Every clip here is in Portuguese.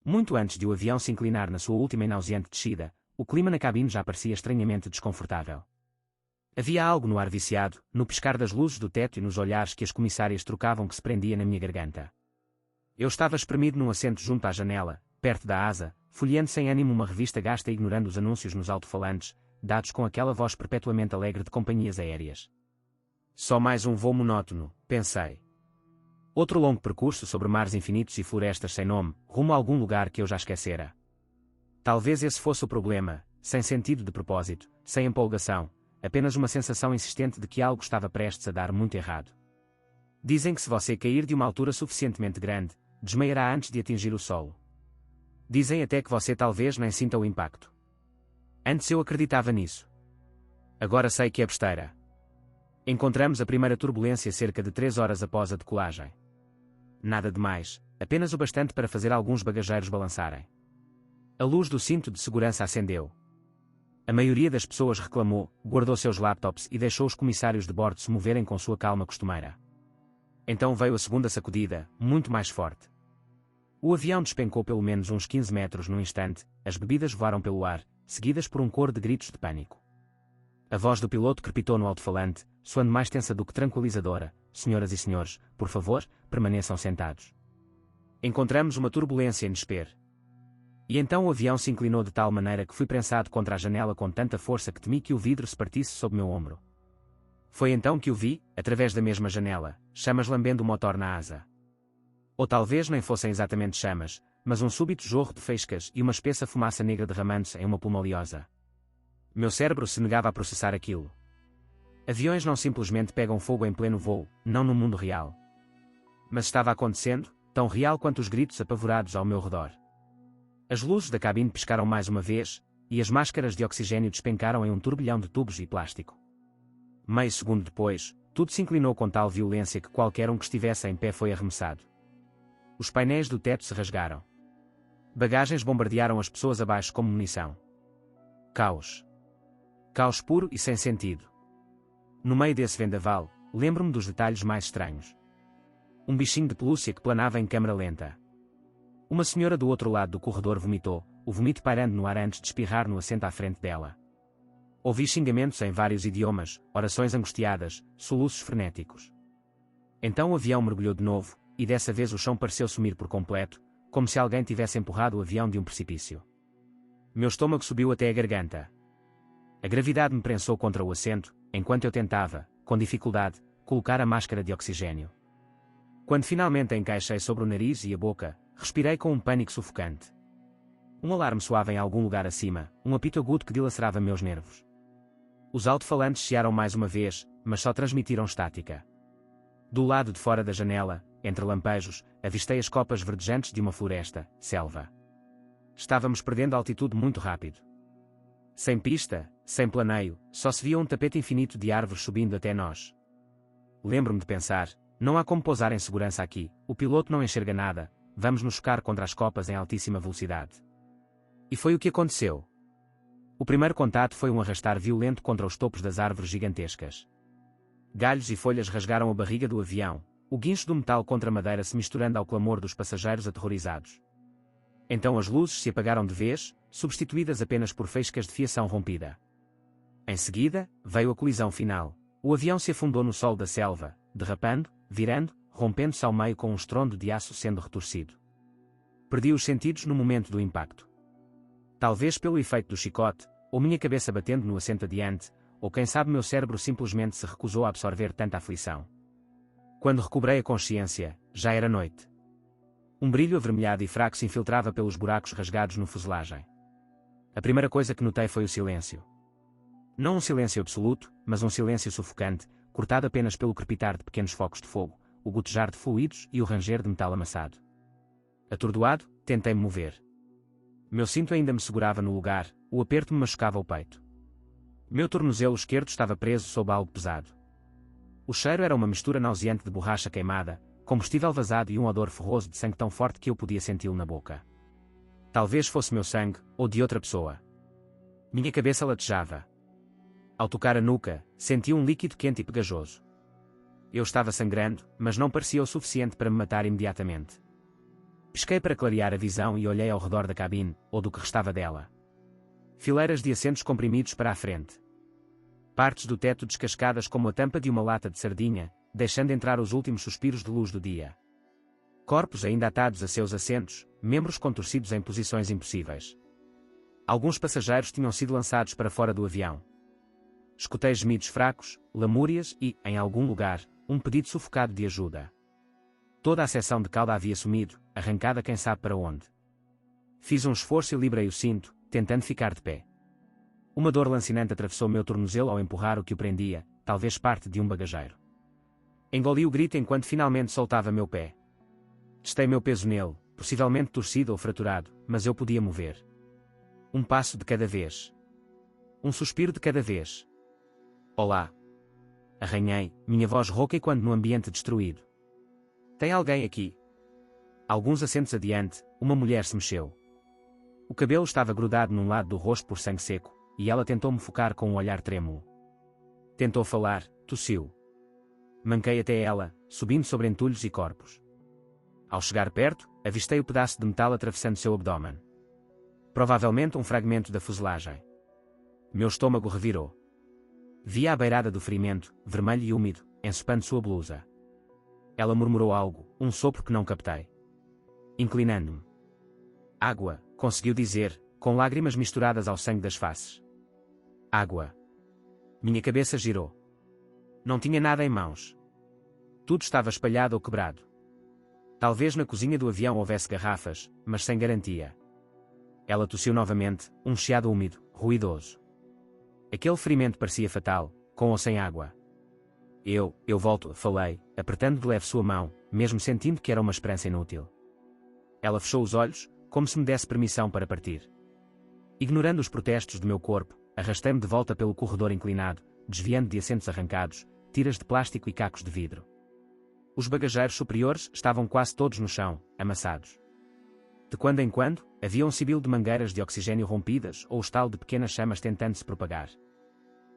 Muito antes de o avião se inclinar na sua última e nauseante descida, o clima na cabine já parecia estranhamente desconfortável. Havia algo no ar viciado, no piscar das luzes do teto e nos olhares que as comissárias trocavam que se prendia na minha garganta. Eu estava espremido num assento junto à janela, perto da asa, folheando sem ânimo uma revista gasta e ignorando os anúncios nos alto-falantes, dados com aquela voz perpetuamente alegre de companhias aéreas. Só mais um voo monótono, pensei. Outro longo percurso sobre mares infinitos e florestas sem nome, rumo a algum lugar que eu já esquecera. Talvez esse fosse o problema, sem sentido de propósito, sem empolgação, apenas uma sensação insistente de que algo estava prestes a dar muito errado. Dizem que se você cair de uma altura suficientemente grande, desmaiará antes de atingir o solo. Dizem até que você talvez nem sinta o impacto. Antes eu acreditava nisso. Agora sei que é besteira. Encontramos a primeira turbulência cerca de 3 horas após a decolagem. Nada de mais, apenas o bastante para fazer alguns bagageiros balançarem. A luz do cinto de segurança acendeu. A maioria das pessoas reclamou, guardou seus laptops e deixou os comissários de bordo se moverem com sua calma costumeira. Então veio a segunda sacudida, muito mais forte. O avião despencou pelo menos uns 15 metros num instante, as bebidas voaram pelo ar, seguidas por um coro de gritos de pânico. A voz do piloto crepitou no alto-falante, soando mais tensa do que tranquilizadora. Senhoras e senhores, por favor, permaneçam sentados. Encontramos uma turbulência em desespero. E então o avião se inclinou de tal maneira que fui prensado contra a janela com tanta força que temi que o vidro se partisse sob meu ombro. Foi então que o vi, através da mesma janela, chamas lambendo o motor na asa. Ou talvez nem fossem exatamente chamas, mas um súbito jorro de faíscas e uma espessa fumaça negra derramando-se em uma plumaliosa. Meu cérebro se negava a processar aquilo. Aviões não simplesmente pegam fogo em pleno voo, não no mundo real. Mas estava acontecendo, tão real quanto os gritos apavorados ao meu redor. As luzes da cabine piscaram mais uma vez, e as máscaras de oxigênio despencaram em um turbilhão de tubos e plástico. Meio segundo depois, tudo se inclinou com tal violência que qualquer um que estivesse em pé foi arremessado. Os painéis do teto se rasgaram. Bagagens bombardearam as pessoas abaixo como munição. Caos. Caos puro e sem sentido. No meio desse vendaval, lembro-me dos detalhes mais estranhos. Um bichinho de pelúcia que planava em câmara lenta. Uma senhora do outro lado do corredor vomitou, o vomito pairando no ar antes de espirrar no assento à frente dela. Ouvi xingamentos em vários idiomas, orações angustiadas, soluços frenéticos. Então o avião mergulhou de novo, e dessa vez o chão pareceu sumir por completo, como se alguém tivesse empurrado o avião de um precipício. Meu estômago subiu até a garganta. A gravidade me prensou contra o assento, enquanto eu tentava, com dificuldade, colocar a máscara de oxigênio. Quando finalmente a encaixei sobre o nariz e a boca, respirei com um pânico sufocante. Um alarme soava em algum lugar acima, um apito agudo que dilacerava meus nervos. Os alto-falantes chiaram mais uma vez, mas só transmitiram estática. Do lado de fora da janela, entre lampejos, avistei as copas verdejantes de uma floresta, selva. Estávamos perdendo altitude muito rápido. Sem pista, sem planeio, só se via um tapete infinito de árvores subindo até nós. Lembro-me de pensar, não há como pousar em segurança aqui, o piloto não enxerga nada, vamos nos chocar contra as copas em altíssima velocidade. E foi o que aconteceu. O primeiro contato foi um arrastar violento contra os topos das árvores gigantescas. Galhos e folhas rasgaram a barriga do avião, o guincho do metal contra a madeira se misturando ao clamor dos passageiros aterrorizados. Então as luzes se apagaram de vez, substituídas apenas por faíscas de fiação rompida. Em seguida, veio a colisão final. O avião se afundou no solo da selva, derrapando, virando, rompendo-se ao meio com um estrondo de aço sendo retorcido. Perdi os sentidos no momento do impacto. Talvez pelo efeito do chicote, ou minha cabeça batendo no assento adiante, ou quem sabe meu cérebro simplesmente se recusou a absorver tanta aflição. Quando recobrei a consciência, já era noite. Um brilho avermelhado e fraco se infiltrava pelos buracos rasgados no fuselagem. A primeira coisa que notei foi o silêncio. Não um silêncio absoluto, mas um silêncio sufocante, cortado apenas pelo crepitar de pequenos focos de fogo, o gotejar de fluidos e o ranger de metal amassado. Atordoado, tentei-me mover. Meu cinto ainda me segurava no lugar, o aperto me machucava o peito. Meu tornozelo esquerdo estava preso sob algo pesado. O cheiro era uma mistura nauseante de borracha queimada, combustível vazado e um odor ferroso de sangue tão forte que eu podia senti-lo na boca. Talvez fosse meu sangue, ou de outra pessoa. Minha cabeça latejava. Ao tocar a nuca, senti um líquido quente e pegajoso. Eu estava sangrando, mas não parecia o suficiente para me matar imediatamente. Pisquei para clarear a visão e olhei ao redor da cabine, ou do que restava dela. Fileiras de assentos comprimidos para a frente. Partes do teto descascadas como a tampa de uma lata de sardinha, deixando entrar os últimos suspiros de luz do dia. Corpos ainda atados a seus assentos, membros contorcidos em posições impossíveis. Alguns passageiros tinham sido lançados para fora do avião. Escutei gemidos fracos, lamúrias e, em algum lugar, um pedido sufocado de ajuda. Toda a seção de cauda havia sumido, arrancada quem sabe para onde. Fiz um esforço e librei o cinto, tentando ficar de pé. Uma dor lancinante atravessou meu tornozelo ao empurrar o que o prendia, talvez parte de um bagageiro. Engoli o grito enquanto finalmente soltava meu pé. Testei meu peso nele, possivelmente torcido ou fraturado, mas eu podia mover. Um passo de cada vez. Um suspiro de cada vez. Olá. Arranhei, minha voz rouca e quando no ambiente destruído. Tem alguém aqui? Alguns assentos adiante, uma mulher se mexeu. O cabelo estava grudado num lado do rosto por sangue seco, e ela tentou-me focar com um olhar trêmulo. Tentou falar, tossiu. Manquei até ela, subindo sobre entulhos e corpos. Ao chegar perto, avistei o pedaço de metal atravessando seu abdômen. Provavelmente um fragmento da fuselagem. Meu estômago revirou. Via a beirada do ferimento, vermelho e úmido, ensopando sua blusa. Ela murmurou algo, um sopro que não captei. Inclinando-me. Água, conseguiu dizer, com lágrimas misturadas ao sangue das faces. Água. Minha cabeça girou. Não tinha nada em mãos. Tudo estava espalhado ou quebrado. Talvez na cozinha do avião houvesse garrafas, mas sem garantia. Ela tossiu novamente, um chiado úmido, ruidoso. Aquele ferimento parecia fatal, com ou sem água. Eu volto, falei, apertando de leve sua mão, mesmo sentindo que era uma esperança inútil. Ela fechou os olhos, como se me desse permissão para partir. Ignorando os protestos do meu corpo, arrastei-me de volta pelo corredor inclinado, desviando de assentos arrancados, tiras de plástico e cacos de vidro. Os bagageiros superiores estavam quase todos no chão, amassados. De quando em quando, havia um sibilo de mangueiras de oxigênio rompidas ou o estalo de pequenas chamas tentando se propagar.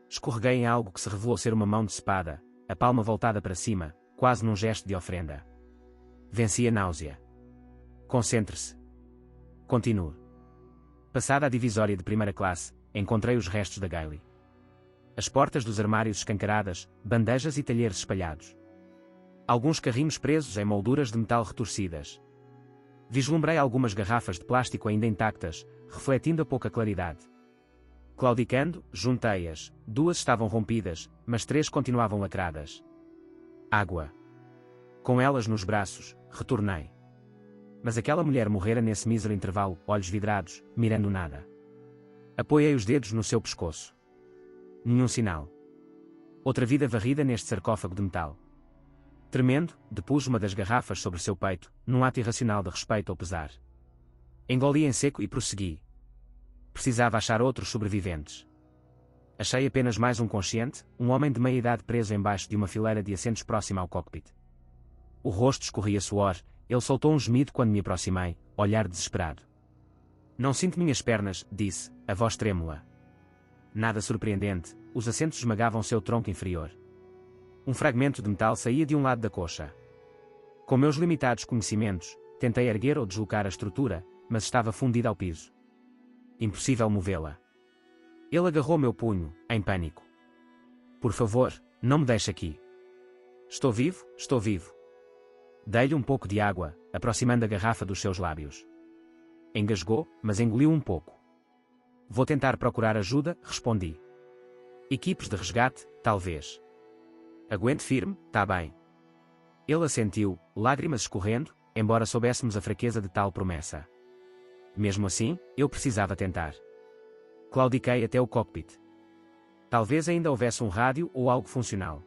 Escorreguei em algo que se revelou ser uma mão de espada, a palma voltada para cima, quase num gesto de ofrenda. Venci a náusea. Concentre-se. Continue. Passada a divisória de primeira classe, encontrei os restos da Gailey. As portas dos armários escancaradas, bandejas e talheres espalhados. Alguns carrinhos presos em molduras de metal retorcidas. Vislumbrei algumas garrafas de plástico ainda intactas, refletindo a pouca claridade. Claudicando, juntei-as, 2 estavam rompidas, mas 3 continuavam lacradas. Água. Com elas nos braços, retornei. Mas aquela mulher morrera nesse mísero intervalo, olhos vidrados, mirando nada. Apoiei os dedos no seu pescoço. Nenhum sinal. Outra vida varrida neste sarcófago de metal. Tremendo, depus uma das garrafas sobre seu peito, num ato irracional de respeito ou pesar. Engoli em seco e prossegui. Precisava achar outros sobreviventes. Achei apenas mais um consciente, um homem de meia-idade preso embaixo de uma fileira de assentos próxima ao cockpit. O rosto escorria suor, ele soltou um gemido quando me aproximei, olhar desesperado. Não sinto minhas pernas, disse, a voz trêmula. Nada surpreendente, os assentos esmagavam seu tronco inferior. Um fragmento de metal saía de um lado da coxa. Com meus limitados conhecimentos, tentei erguer ou deslocar a estrutura, mas estava fundida ao piso. Impossível movê-la. Ele agarrou meu punho, em pânico. Por favor, não me deixe aqui. Estou vivo, estou vivo. Dei-lhe um pouco de água, aproximando a garrafa dos seus lábios. Engasgou, mas engoliu um pouco. Vou tentar procurar ajuda, respondi. Equipes de resgate, talvez. Aguente firme, tá bem. Ele assentiu, lágrimas escorrendo, embora soubéssemos a fraqueza de tal promessa. Mesmo assim, eu precisava tentar. Claudiquei até o cockpit. Talvez ainda houvesse um rádio ou algo funcional.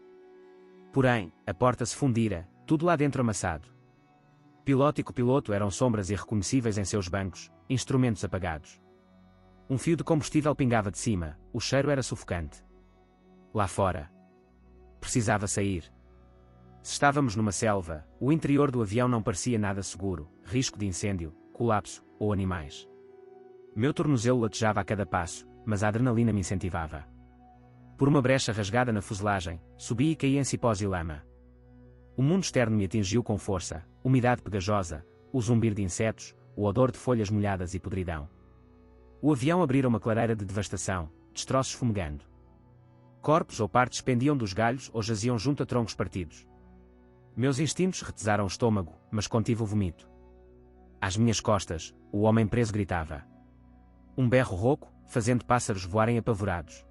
Porém, a porta se fundira, tudo lá dentro amassado. Piloto e copiloto eram sombras irreconhecíveis em seus bancos, instrumentos apagados. Um fio de combustível pingava de cima, o cheiro era sufocante. Lá fora. Precisava sair. Se estávamos numa selva, o interior do avião não parecia nada seguro, risco de incêndio, colapso, ou animais. Meu tornozelo latejava a cada passo, mas a adrenalina me incentivava. Por uma brecha rasgada na fuselagem, subi e caí em cipós e lama. O mundo externo me atingiu com força, umidade pegajosa, o zumbir de insetos, o odor de folhas molhadas e podridão. O avião abrira uma clareira de devastação, destroços fumegando. Corpos ou partes pendiam dos galhos ou jaziam junto a troncos partidos. Meus instintos retesaram o estômago, mas contive o vomito. Às minhas costas, o homem preso gritava. Um berro rouco, fazendo pássaros voarem apavorados.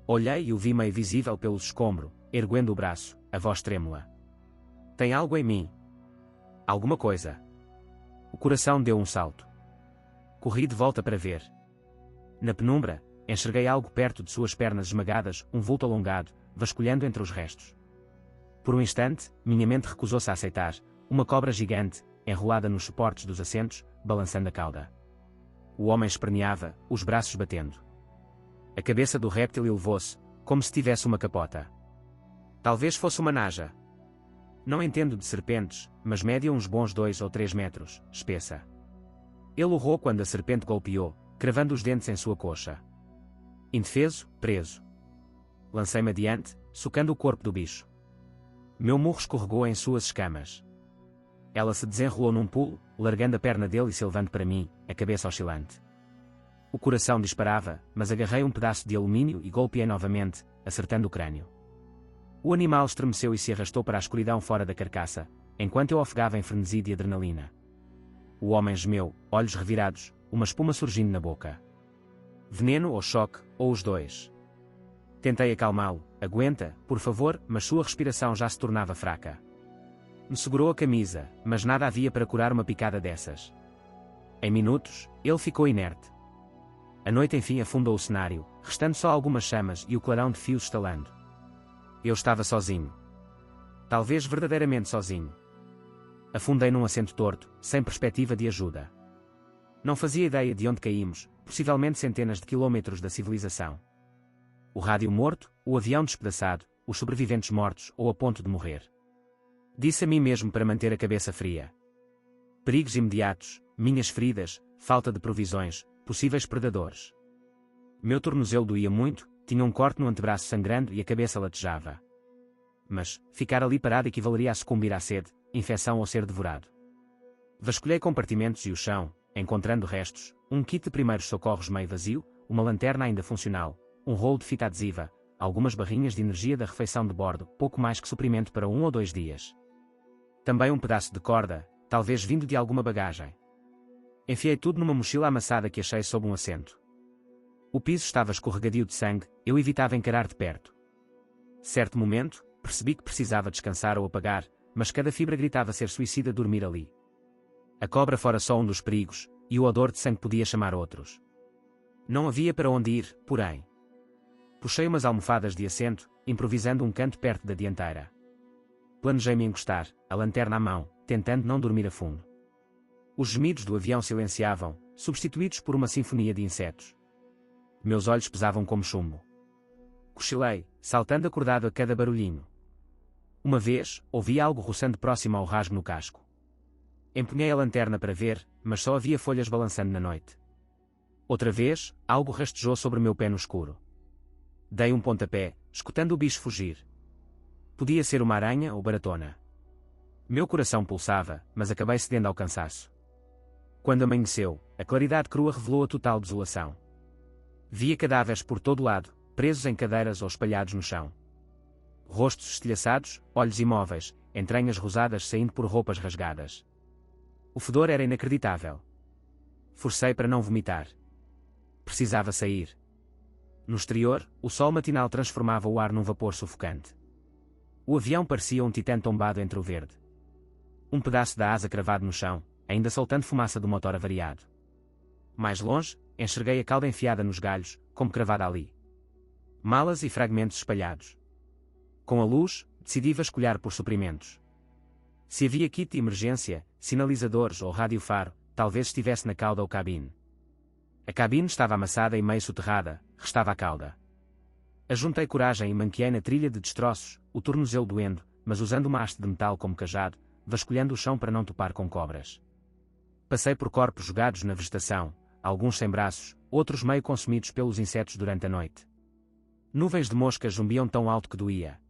Olhei e o vi meio visível pelo escombro, erguendo o braço, a voz trêmula. Tem algo em mim. Alguma coisa. O coração deu um salto. Corri de volta para ver. Na penumbra, enxerguei algo perto de suas pernas esmagadas, um vulto alongado, vasculhando entre os restos. Por um instante, minha mente recusou-se a aceitar, uma cobra gigante, enrolada nos suportes dos assentos, balançando a cauda. O homem esperneava, os braços batendo. A cabeça do réptil elevou-se, como se tivesse uma capota. Talvez fosse uma naja. Não entendo de serpentes, mas média uns bons 2 ou 3 metros, espessa. Ele urrou quando a serpente golpeou, cravando os dentes em sua coxa. Indefeso, preso. Lancei-me adiante, socando o corpo do bicho. Meu murro escorregou em suas escamas. Ela se desenrolou num pulo, largando a perna dele e se levando para mim, a cabeça oscilante. O coração disparava, mas agarrei um pedaço de alumínio e golpeei novamente, acertando o crânio. O animal estremeceu e se arrastou para a escuridão fora da carcaça, enquanto eu ofegava em frenesi de adrenalina. O homem gemeu, olhos revirados, uma espuma surgindo na boca. Veneno ou choque, ou os dois. Tentei acalmá-lo. Aguenta, por favor, mas sua respiração já se tornava fraca. Me segurou a camisa, mas nada havia para curar uma picada dessas. Em minutos, ele ficou inerte. A noite enfim afundou o cenário, restando só algumas chamas e o clarão de fios estalando. Eu estava sozinho. Talvez verdadeiramente sozinho. Afundei num assento torto, sem perspectiva de ajuda. Não fazia ideia de onde caímos, possivelmente centenas de quilômetros da civilização. O rádio morto, o avião despedaçado, os sobreviventes mortos ou a ponto de morrer. Disse a mim mesmo para manter a cabeça fria. Perigos imediatos, minhas feridas, falta de provisões, possíveis predadores. Meu tornozelo doía muito, tinha um corte no antebraço sangrando e a cabeça latejava. Mas, ficar ali parado equivaleria a sucumbir à sede, infecção ou ser devorado. Vasculhei compartimentos e o chão, encontrando restos, um kit de primeiros socorros meio vazio, uma lanterna ainda funcional, um rolo de fita adesiva, algumas barrinhas de energia da refeição de bordo, pouco mais que suprimento para 1 ou 2 dias. Também um pedaço de corda, talvez vindo de alguma bagagem. Enfiei tudo numa mochila amassada que achei sob um assento. O piso estava escorregadio de sangue, eu evitava encarar de perto. Certo momento, percebi que precisava descansar ou apagar, mas cada fibra gritava ser suicida dormir ali. A cobra fora só um dos perigos, e o odor de sangue podia chamar outros. Não havia para onde ir, porém. Puxei umas almofadas de assento, improvisando um canto perto da dianteira. Planejei-me encostar, a lanterna à mão, tentando não dormir a fundo. Os gemidos do avião silenciavam, substituídos por uma sinfonia de insetos. Meus olhos pesavam como chumbo. Cochilei, saltando acordado a cada barulhinho. Uma vez, ouvi algo roçando próximo ao rasgo no casco. Empunhei a lanterna para ver, mas só havia folhas balançando na noite. Outra vez, algo rastejou sobre meu pé no escuro. Dei um pontapé, escutando o bicho fugir. Podia ser uma aranha ou baratona. Meu coração pulsava, mas acabei cedendo ao cansaço. Quando amanheceu, a claridade crua revelou a total desolação. Via cadáveres por todo lado, presos em cadeiras ou espalhados no chão. Rostos estilhaçados, olhos imóveis, entranhas rosadas saindo por roupas rasgadas. O fedor era inacreditável. Forcei para não vomitar. Precisava sair. No exterior, o sol matinal transformava o ar num vapor sufocante. O avião parecia um titã tombado entre o verde. Um pedaço da asa cravado no chão, ainda soltando fumaça do motor avariado. Mais longe, enxerguei a cauda enfiada nos galhos, como cravada ali. Malas e fragmentos espalhados. Com a luz, decidi vasculhar por suprimentos. Se havia kit de emergência, sinalizadores ou rádio-faro, talvez estivesse na cauda ou cabine. A cabine estava amassada e meio soterrada, restava a cauda. Ajuntei coragem e manqueei na trilha de destroços, o tornozelo doendo, mas usando uma haste de metal como cajado, vasculhando o chão para não topar com cobras. Passei por corpos jogados na vegetação, alguns sem braços, outros meio consumidos pelos insetos durante a noite. Nuvens de moscas zumbiam tão alto que doía.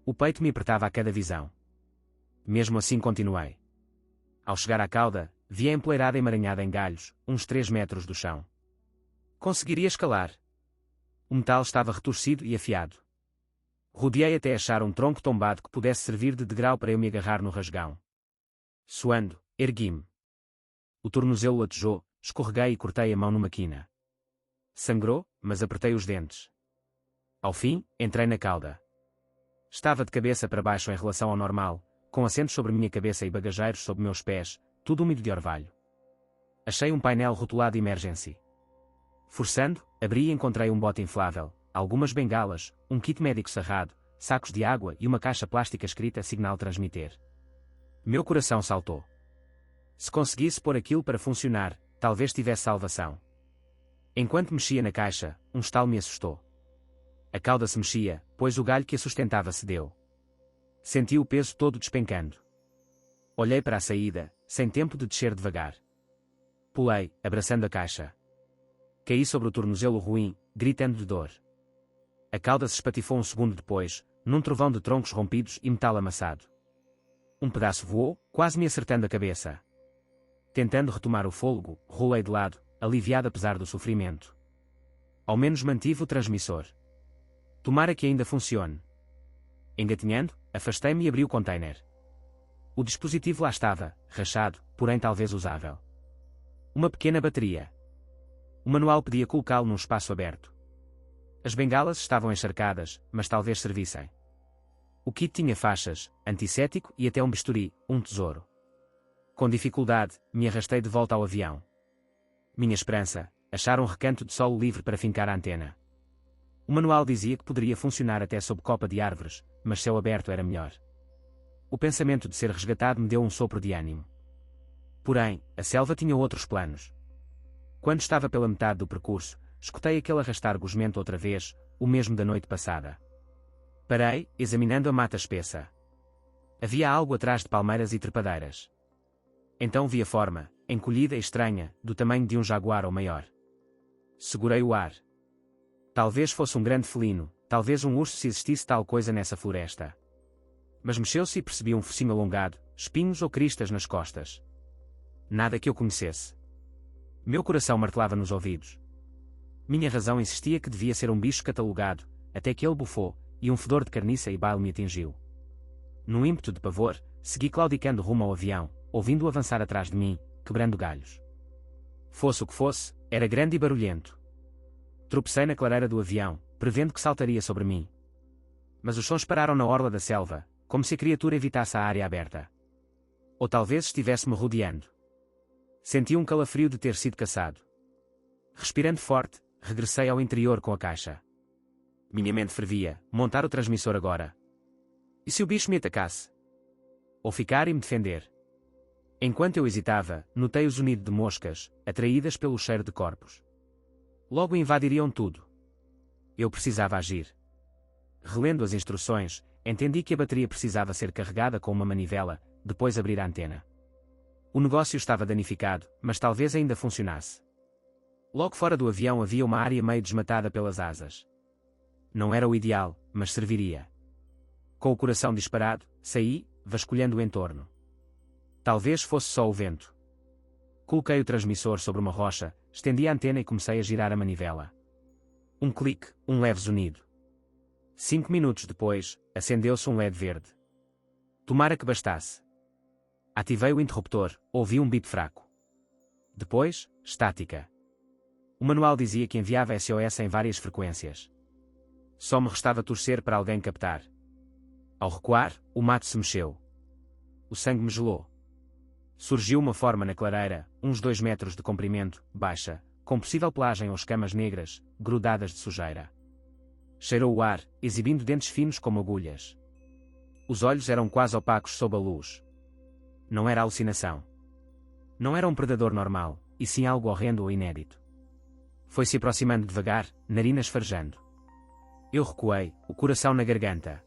O peito me apertava a cada visão. Mesmo assim continuei. Ao chegar à cauda, vi-a empoleirada e emaranhada em galhos, uns 3 metros do chão. Conseguiria escalar. O metal estava retorcido e afiado. Rodeei até achar um tronco tombado que pudesse servir de degrau para eu me agarrar no rasgão. Suando, ergui-me. O tornozelo latejou, escorreguei e cortei a mão numa quina. Sangrou, mas apertei os dentes. Ao fim, entrei na cauda. Estava de cabeça para baixo em relação ao normal, com assentos sobre minha cabeça e bagageiros sob meus pés, tudo úmido de orvalho. Achei um painel rotulado Emergency. Forçando, abri e encontrei um bote inflável, algumas bengalas, um kit médico sarrado, sacos de água e uma caixa plástica escrita Signal Transmitter. Meu coração saltou. Se conseguisse pôr aquilo para funcionar, talvez tivesse salvação. Enquanto mexia na caixa, um estalo me assustou. A cauda se mexia, pois o galho que a sustentava cedeu. Senti o peso todo despencando. Olhei para a saída, sem tempo de descer devagar. Pulei, abraçando a caixa. Caí sobre o tornozelo ruim, gritando de dor. A cauda se espatifou um segundo depois, num trovão de troncos rompidos e metal amassado. Um pedaço voou, quase me acertando a cabeça. Tentando retomar o fôlego, rolei de lado, aliviado apesar do sofrimento. Ao menos mantive o transmissor. Tomara que ainda funcione. Engatinhando, afastei-me e abri o container. O dispositivo lá estava, rachado, porém talvez usável. Uma pequena bateria. O manual pedia colocá-lo num espaço aberto. As bengalas estavam encharcadas, mas talvez servissem. O kit tinha faixas, antisséptico e até um bisturi, um tesouro. Com dificuldade, me arrastei de volta ao avião. Minha esperança, achar um recanto de solo livre para fincar a antena. O manual dizia que poderia funcionar até sob copa de árvores, mas céu aberto era melhor. O pensamento de ser resgatado me deu um sopro de ânimo. Porém, a selva tinha outros planos. Quando estava pela metade do percurso, escutei aquele arrastar gosmento outra vez, o mesmo da noite passada. Parei, examinando a mata espessa. Havia algo atrás de palmeiras e trepadeiras. Então vi a forma, encolhida e estranha, do tamanho de um jaguar ou maior. Segurei o ar. Talvez fosse um grande felino, talvez um urso se existisse tal coisa nessa floresta. Mas mexeu-se e percebi um focinho alongado, espinhos ou cristas nas costas. Nada que eu conhecesse. Meu coração martelava nos ouvidos. Minha razão insistia que devia ser um bicho catalogado, até que ele bufou, e um fedor de carniça e bile me atingiu. Num ímpeto de pavor, segui claudicando rumo ao avião, ouvindo-o avançar atrás de mim, quebrando galhos. Fosse o que fosse, era grande e barulhento. Tropecei na clareira do avião, prevendo que saltaria sobre mim. Mas os sons pararam na orla da selva, como se a criatura evitasse a área aberta. Ou talvez estivesse-me rodeando. Senti um calafrio de ter sido caçado. Respirando forte, regressei ao interior com a caixa. Minha mente fervia, montar o transmissor agora. E se o bicho me atacasse? Ou ficar e me defender? Enquanto eu hesitava, notei o zunido de moscas, atraídas pelo cheiro de corpos. Logo invadiriam tudo. Eu precisava agir. Relendo as instruções, entendi que a bateria precisava ser carregada com uma manivela, depois abrir a antena. O negócio estava danificado, mas talvez ainda funcionasse. Logo fora do avião havia uma área meio desmatada pelas asas. Não era o ideal, mas serviria. Com o coração disparado, saí, vasculhando o entorno. Talvez fosse só o vento. Coloquei o transmissor sobre uma rocha, estendi a antena e comecei a girar a manivela. Um clique, um leve zunido. 5 minutos depois, acendeu-se um LED verde. Tomara que bastasse. Ativei o interruptor, ouvi um bip fraco. Depois, estática. O manual dizia que enviava SOS em várias frequências. Só me restava torcer para alguém captar. Ao recuar, o mato se mexeu. O sangue me gelou. Surgiu uma forma na clareira, uns 2 metros de comprimento, baixa, com possível pelagem ou escamas negras, grudadas de sujeira. Cheirou o ar, exibindo dentes finos como agulhas. Os olhos eram quase opacos sob a luz. Não era alucinação. Não era um predador normal, e sim algo horrendo ou inédito. Foi-se aproximando devagar, narinas farejando. Eu recuei, o coração na garganta.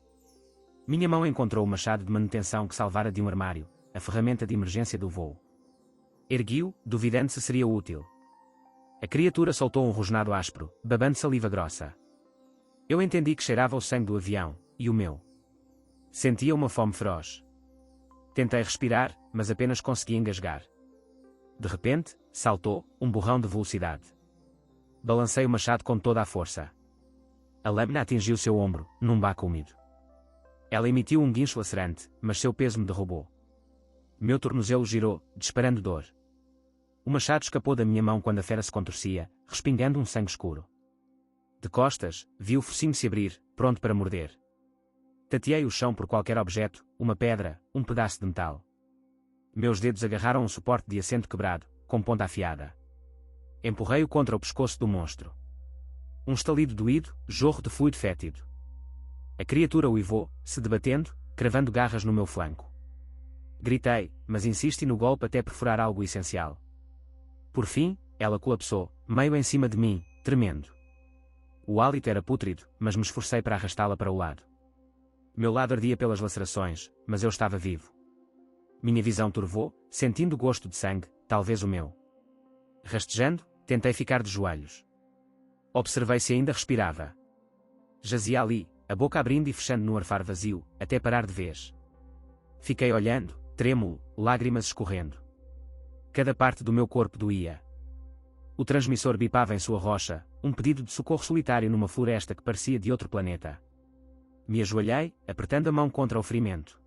Minha mão encontrou o machado de manutenção que salvara de um armário, a ferramenta de emergência do voo. Ergui-o, duvidando se seria útil. A criatura soltou um rosnado áspero, babando saliva grossa. Eu entendi que cheirava o sangue do avião, e o meu. Sentia uma fome feroz. Tentei respirar, mas apenas consegui engasgar. De repente, saltou, um borrão de velocidade. Balancei o machado com toda a força. A lâmina atingiu seu ombro, num baco úmido. Ela emitiu um guincho lacerante, mas seu peso me derrubou. Meu tornozelo girou, disparando dor. O machado escapou da minha mão quando a fera se contorcia, respingando um sangue escuro. De costas, vi o focinho se abrir, pronto para morder. Tateei o chão por qualquer objeto, uma pedra, um pedaço de metal. Meus dedos agarraram um suporte de assento quebrado, com ponta afiada. Empurrei-o contra o pescoço do monstro. Um estalido doído, jorro de fluido fétido. A criatura uivou, se debatendo, cravando garras no meu flanco. Gritei, mas insisti no golpe até perfurar algo essencial. Por fim, ela colapsou, meio em cima de mim, tremendo. O hálito era pútrido, mas me esforcei para arrastá-la para o lado. Meu lado ardia pelas lacerações, mas eu estava vivo. Minha visão turvou, sentindo o gosto de sangue, talvez o meu. Rastejando, tentei ficar de joelhos. Observei se ainda respirava. Jazia ali, a boca abrindo e fechando no arfar vazio, até parar de vez. Fiquei olhando, trêmulo, lágrimas escorrendo. Cada parte do meu corpo doía. O transmissor bipava em sua rocha, um pedido de socorro solitário numa floresta que parecia de outro planeta. Me ajoelhei, apertando a mão contra o ferimento.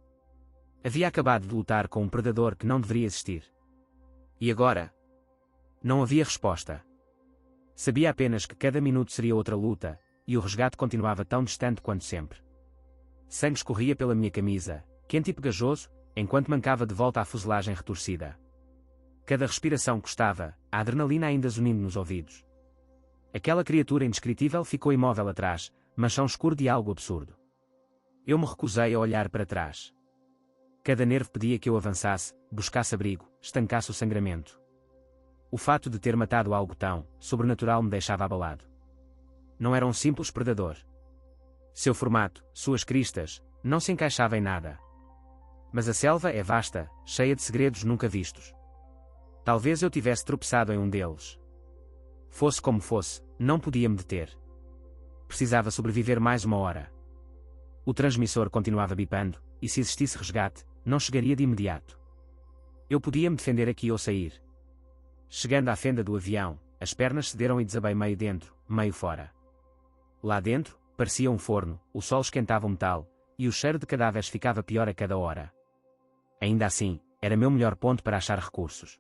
Havia acabado de lutar com um predador que não deveria existir. E agora? Não havia resposta. Sabia apenas que cada minuto seria outra luta, e o resgate continuava tão distante quanto sempre. Sangue escorria pela minha camisa, quente e pegajoso, enquanto mancava de volta à fuselagem retorcida. Cada respiração custava, a adrenalina ainda zunindo nos ouvidos. Aquela criatura indescritível ficou imóvel atrás, manchão escuro de algo absurdo. Eu me recusei a olhar para trás. Cada nervo pedia que eu avançasse, buscasse abrigo, estancasse o sangramento. O fato de ter matado algo tão sobrenatural me deixava abalado. Não era um simples predador. Seu formato, suas cristas, não se encaixava em nada. Mas a selva é vasta, cheia de segredos nunca vistos. Talvez eu tivesse tropeçado em um deles. Fosse como fosse, não podia me deter. Precisava sobreviver mais uma hora. O transmissor continuava bipando, e se existisse resgate, não chegaria de imediato. Eu podia me defender aqui ou sair. Chegando à fenda do avião, as pernas cederam e desabei meio dentro, meio fora. Lá dentro, parecia um forno, o sol esquentava o metal, e o cheiro de cadáveres ficava pior a cada hora. Ainda assim, era meu melhor ponto para achar recursos.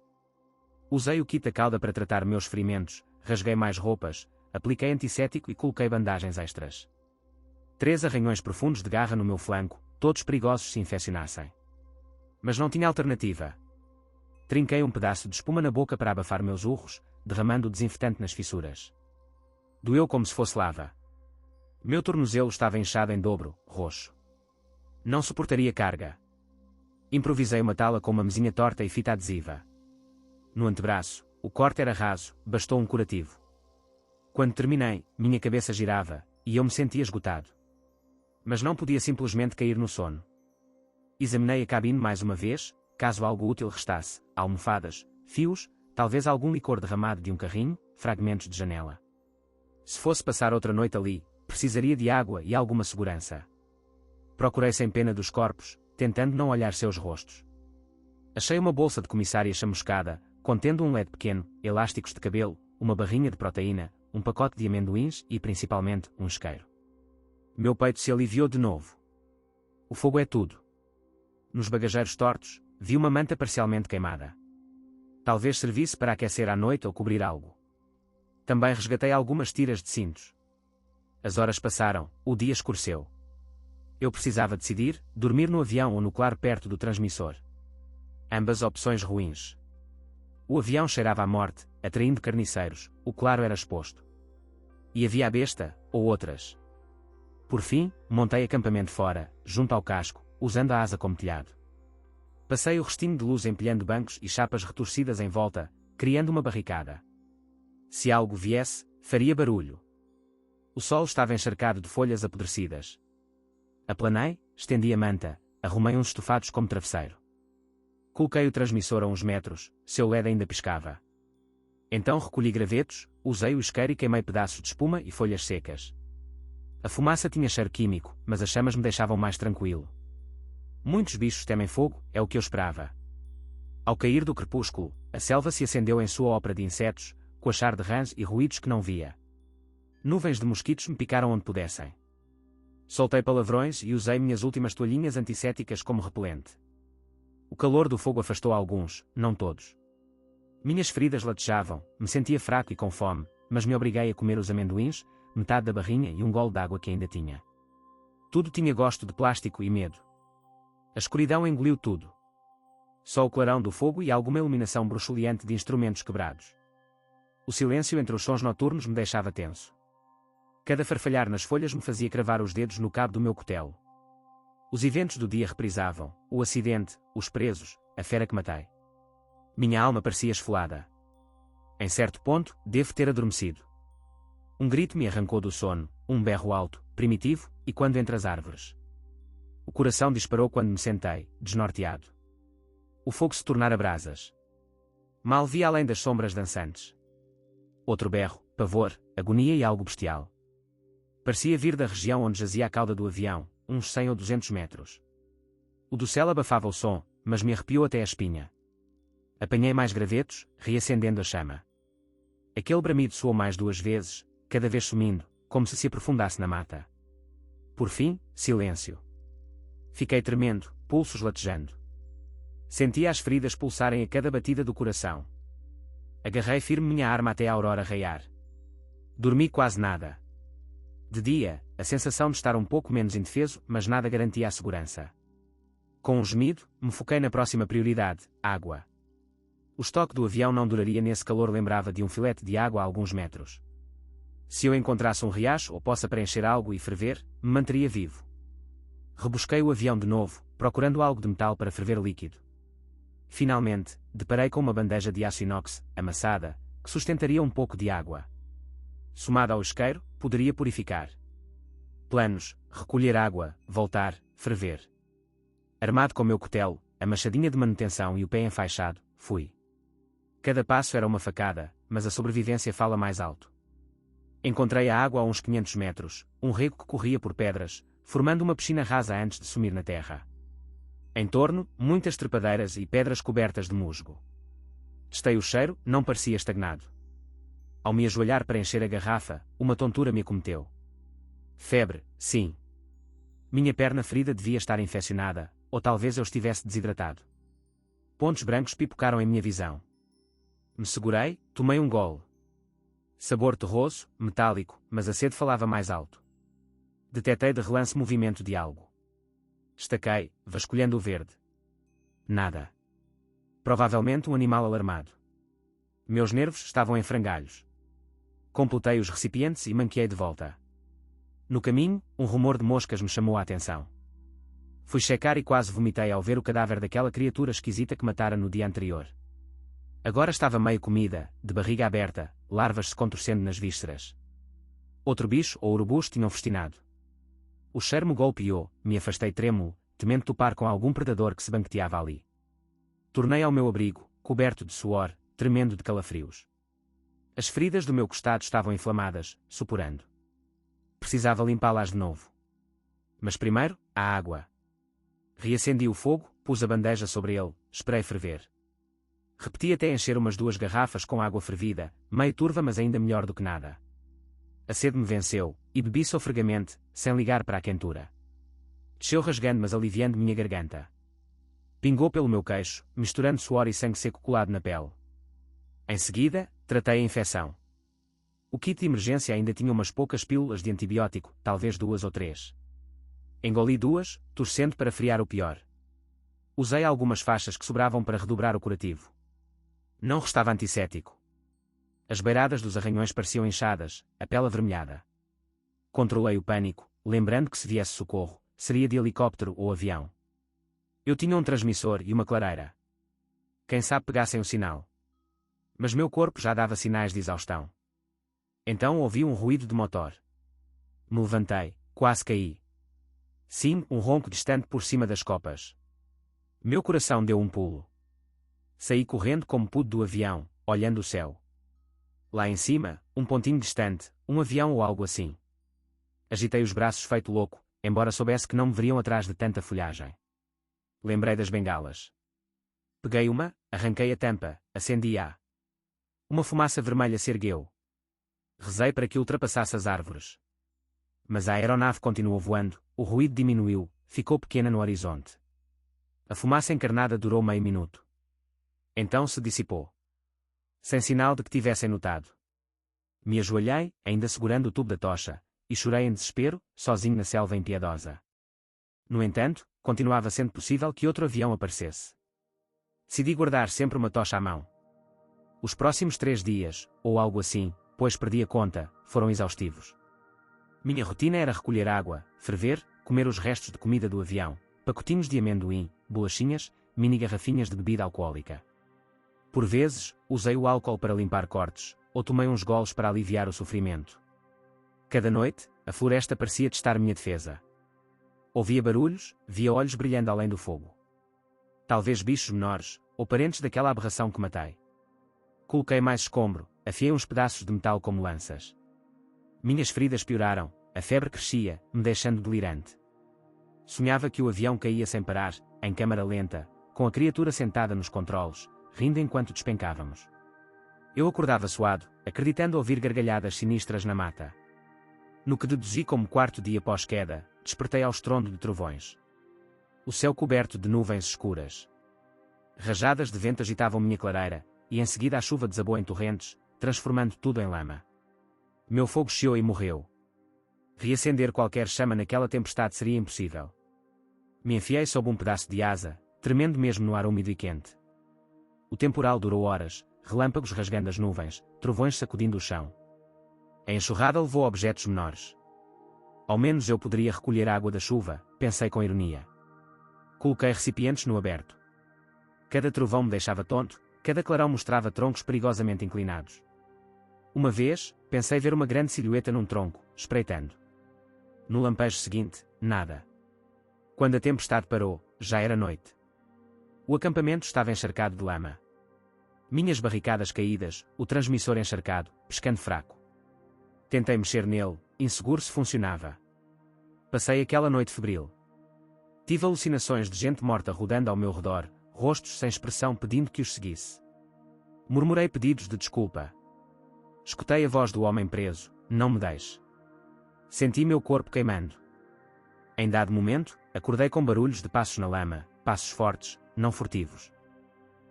Usei o kit da cauda para tratar meus ferimentos, rasguei mais roupas, apliquei antisséptico e coloquei bandagens extras. 3 arranhões profundos de garra no meu flanco, todos perigosos se infeccionassem. Mas não tinha alternativa. Trinquei um pedaço de espuma na boca para abafar meus urros, derramando o desinfetante nas fissuras. Doeu como se fosse lava. Meu tornozelo estava inchado em dobro, roxo. Não suportaria carga. Improvisei uma tala com uma mesinha torta e fita adesiva. No antebraço, o corte era raso, bastou um curativo. Quando terminei, minha cabeça girava, e eu me sentia esgotado. Mas não podia simplesmente cair no sono. Examinei a cabine mais uma vez, caso algo útil restasse, almofadas, fios, talvez algum licor derramado de um carrinho, fragmentos de janela. Se fosse passar outra noite ali, precisaria de água e alguma segurança. Procurei sem pena dos corpos, tentando não olhar seus rostos. Achei uma bolsa de comissária chamuscada, contendo um LED pequeno, elásticos de cabelo, uma barrinha de proteína, um pacote de amendoins e, principalmente, um isqueiro. Meu peito se aliviou de novo. O fogo é tudo. Nos bagageiros tortos, vi uma manta parcialmente queimada. Talvez servisse para aquecer à noite ou cobrir algo. Também resgatei algumas tiras de cintos. As horas passaram, o dia escureceu. Eu precisava decidir, dormir no avião ou no claro perto do transmissor. Ambas opções ruins. O avião cheirava à morte, atraindo carniceiros, o claro era exposto. E havia a besta, ou outras. Por fim, montei acampamento fora, junto ao casco, usando a asa como telhado. Passei o restinho de luz empilhando bancos e chapas retorcidas em volta, criando uma barricada. Se algo viesse, faria barulho. O sol estava encharcado de folhas apodrecidas. Aplanei, estendi a manta, arrumei uns estofados como travesseiro. Coloquei o transmissor a uns metros, seu LED ainda piscava. Então recolhi gravetos, usei o isqueiro e queimei pedaços de espuma e folhas secas. A fumaça tinha cheiro químico, mas as chamas me deixavam mais tranquilo. Muitos bichos temem fogo, é o que eu esperava. Ao cair do crepúsculo, a selva se acendeu em sua ópera de insetos, coachar de rãs e ruídos que não via. Nuvens de mosquitos me picaram onde pudessem. Soltei palavrões e usei minhas últimas toalhinhas antissépticas como repelente. O calor do fogo afastou alguns, não todos. Minhas feridas latejavam, me sentia fraco e com fome, mas me obriguei a comer os amendoins, metade da barrinha e um gole d'água que ainda tinha. Tudo tinha gosto de plástico e medo. A escuridão engoliu tudo. Só o clarão do fogo e alguma iluminação bruxuleante de instrumentos quebrados. O silêncio entre os sons noturnos me deixava tenso. Cada farfalhar nas folhas me fazia cravar os dedos no cabo do meu cutelo. Os eventos do dia reprisavam, o acidente, os presos, a fera que matei. Minha alma parecia esfolada. Em certo ponto, devo ter adormecido. Um grito me arrancou do sono, um berro alto, primitivo, e quando entre as árvores. O coração disparou quando me sentei, desnorteado. O fogo se tornara brasas. Mal vi além das sombras dançantes. Outro berro, pavor, agonia e algo bestial. Parecia vir da região onde jazia a cauda do avião, uns 100 ou 200 metros. O do céu abafava o som, mas me arrepiou até a espinha. Apanhei mais gravetos, reacendendo a chama. Aquele bramido soou mais 2 vezes, cada vez sumindo, como se aprofundasse na mata. Por fim, silêncio. Fiquei tremendo, pulsos latejando. Sentia as feridas pulsarem a cada batida do coração. Agarrei firme minha arma até a aurora raiar. Dormi quase nada. De dia, a sensação de estar um pouco menos indefeso, mas nada garantia a segurança. Com um gemido, me foquei na próxima prioridade, água. O estoque do avião não duraria nesse calor, lembrava de um filete de água a alguns metros. Se eu encontrasse um riacho ou poça para encher algo e ferver, me manteria vivo. Rebusquei o avião de novo, procurando algo de metal para ferver líquido. Finalmente, deparei com uma bandeja de aço inox, amassada, que sustentaria um pouco de água. Somada ao isqueiro, poderia purificar. Planos: recolher água, voltar, ferver. Armado com meu cutelo, a machadinha de manutenção e o pé enfaixado, fui. Cada passo era uma facada, mas a sobrevivência fala mais alto. Encontrei a água a uns 500 metros, um rego que corria por pedras, formando uma piscina rasa antes de sumir na terra. Em torno, muitas trepadeiras e pedras cobertas de musgo. Testei o cheiro, não parecia estagnado. Ao me ajoelhar para encher a garrafa, uma tontura me acometeu. Febre, sim. Minha perna ferida devia estar infeccionada, ou talvez eu estivesse desidratado. Pontos brancos pipocaram em minha visão. Me segurei, tomei um gole. Sabor terroso, metálico, mas a sede falava mais alto. Detetei de relance movimento de algo. Estaquei, vasculhando o verde. Nada. Provavelmente um animal alarmado. Meus nervos estavam em frangalhos. Completei os recipientes e manquei de volta. No caminho, um rumor de moscas me chamou a atenção. Fui checar e quase vomitei ao ver o cadáver daquela criatura esquisita que matara no dia anterior. Agora estava meio comida, de barriga aberta, larvas se contorcendo nas vísceras. Outro bicho ou urubus tinham festinado. O cheiro me golpeou, me afastei trêmulo, temendo topar com algum predador que se banqueteava ali. Tornei ao meu abrigo, coberto de suor, tremendo de calafrios. As feridas do meu costado estavam inflamadas, suporando. Precisava limpá-las de novo. Mas primeiro, a água. Reacendi o fogo, pus a bandeja sobre ele, esperei ferver. Repeti até encher umas 2 garrafas com água fervida, meio turva mas ainda melhor do que nada. A sede me venceu, e bebi sofregamente, sem ligar para a quentura. Desceu rasgando mas aliviando minha garganta. Pingou pelo meu queixo, misturando suor e sangue seco colado na pele. Em seguida, tratei a infecção. O kit de emergência ainda tinha umas poucas pílulas de antibiótico, talvez 2 ou 3. Engoli 2, torcendo para friar o pior. Usei algumas faixas que sobravam para redobrar o curativo. Não restava antisséptico. As beiradas dos arranhões pareciam inchadas, a pele avermelhada. Controlei o pânico, lembrando que se viesse socorro, seria de helicóptero ou avião. Eu tinha um transmissor e uma clareira. Quem sabe pegassem o sinal. Mas meu corpo já dava sinais de exaustão. Então ouvi um ruído de motor. Me levantei, quase caí. Sim, um ronco distante por cima das copas. Meu coração deu um pulo. Saí correndo como pude do avião, olhando o céu. Lá em cima, um pontinho distante, um avião ou algo assim. Agitei os braços feito louco, embora soubesse que não me veriam atrás de tanta folhagem. Lembrei das bengalas. Peguei uma, arranquei a tampa, acendi-a. Uma fumaça vermelha se ergueu. Rezei para que ultrapassasse as árvores. Mas a aeronave continuou voando, o ruído diminuiu, ficou pequena no horizonte. A fumaça encarnada durou meio minuto. Então se dissipou. Sem sinal de que tivessem notado. Me ajoelhei, ainda segurando o tubo da tocha, e chorei em desespero, sozinho na selva impiedosa. No entanto, continuava sendo possível que outro avião aparecesse. Decidi guardar sempre uma tocha à mão. Os próximos 3 dias, ou algo assim, pois perdi a conta, foram exaustivos. Minha rotina era recolher água, ferver, comer os restos de comida do avião, pacotinhos de amendoim, bolachinhas, mini garrafinhas de bebida alcoólica. Por vezes, usei o álcool para limpar cortes, ou tomei uns golos para aliviar o sofrimento. Cada noite, a floresta parecia testar minha defesa. Ouvia barulhos, via olhos brilhando além do fogo. Talvez bichos menores, ou parentes daquela aberração que matei. Coloquei mais escombro, afiei uns pedaços de metal como lanças. Minhas feridas pioraram, a febre crescia, me deixando delirante. Sonhava que o avião caía sem parar, em câmara lenta, com a criatura sentada nos controles, rindo enquanto despencávamos. Eu acordava suado, acreditando ouvir gargalhadas sinistras na mata. No que deduzi como 4º dia pós-queda, despertei ao estrondo de trovões. O céu coberto de nuvens escuras. Rajadas de vento agitavam minha clareira, e em seguida a chuva desabou em torrentes, transformando tudo em lama. Meu fogo chiou e morreu. Reacender qualquer chama naquela tempestade seria impossível. Me enfiei sob um pedaço de asa, tremendo mesmo no ar úmido e quente. O temporal durou horas, relâmpagos rasgando as nuvens, trovões sacudindo o chão. A enxurrada levou objetos menores. Ao menos eu poderia recolher a água da chuva, pensei com ironia. Coloquei recipientes no aberto. Cada trovão me deixava tonto, cada clarão mostrava troncos perigosamente inclinados. Uma vez, pensei ver uma grande silhueta num tronco, espreitando. No lampejo seguinte, nada. Quando a tempestade parou, já era noite. O acampamento estava encharcado de lama. Minhas barricadas caídas, o transmissor encharcado, pescando fraco. Tentei mexer nele, inseguro se funcionava. Passei aquela noite febril. Tive alucinações de gente morta rodando ao meu redor, rostos sem expressão pedindo que os seguisse. Murmurei pedidos de desculpa. Escutei a voz do homem preso, não me deixe. Senti meu corpo queimando. Em dado momento, acordei com barulhos de passos na lama, passos fortes, não furtivos.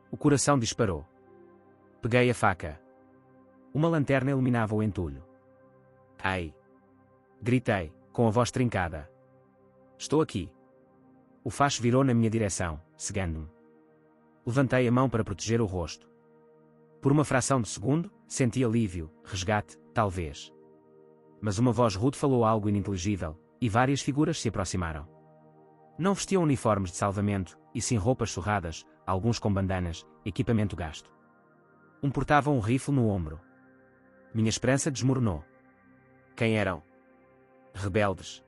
O coração disparou. Peguei a faca. Uma lanterna iluminava o entulho. Ai! Gritei, com a voz trincada. Estou aqui. O facho virou na minha direção, cegando-me. Levantei a mão para proteger o rosto. Por uma fração de segundo, senti alívio, resgate, talvez. Mas uma voz rude falou algo ininteligível, e várias figuras se aproximaram. Não vestiam uniformes de salvamento, e sim roupas surradas, alguns com bandanas, equipamento gasto. Um portava um rifle no ombro. Minha esperança desmoronou. Quem eram? Rebeldes.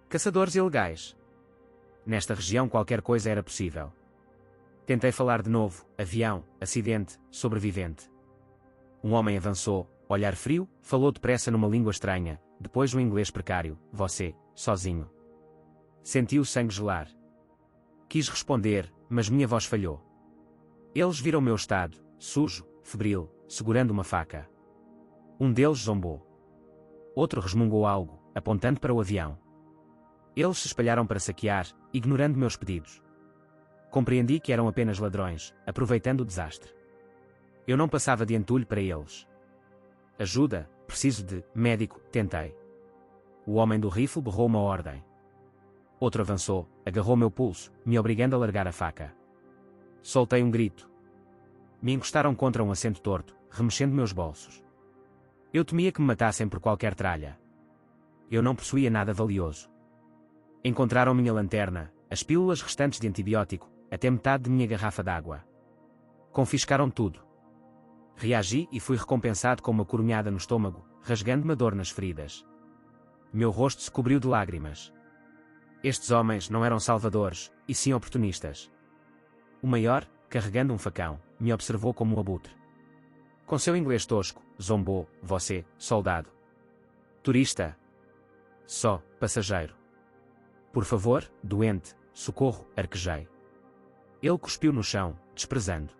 Caçadores ilegais. Nesta região qualquer coisa era possível. Tentei falar de novo, avião, acidente, sobrevivente. Um homem avançou, olhar frio, falou depressa numa língua estranha, depois um inglês precário, você, sozinho. Senti o sangue gelar. Quis responder, mas minha voz falhou. Eles viram meu estado, sujo, febril, segurando uma faca. Um deles zombou. Outro resmungou algo, apontando para o avião. Eles se espalharam para saquear, ignorando meus pedidos. Compreendi que eram apenas ladrões, aproveitando o desastre. Eu não passava de entulho para eles. Ajuda, preciso de médico, tentei. O homem do rifle berrou uma ordem. Outro avançou, agarrou meu pulso, me obrigando a largar a faca. Soltei um grito. Me encostaram contra um assento torto, remexendo meus bolsos. Eu temia que me matassem por qualquer tralha. Eu não possuía nada valioso. Encontraram minha lanterna, as pílulas restantes de antibiótico, até metade de minha garrafa d'água. Confiscaram tudo. Reagi e fui recompensado com uma coronhada no estômago, rasgando-me a dor nas feridas. Meu rosto se cobriu de lágrimas. Estes homens não eram salvadores, e sim oportunistas. O maior, carregando um facão, me observou como um abutre. Com seu inglês tosco, zombou, você, soldado. Turista. Só, passageiro. Por favor, doente, socorro, arquejei. Ele cuspiu no chão, desprezando.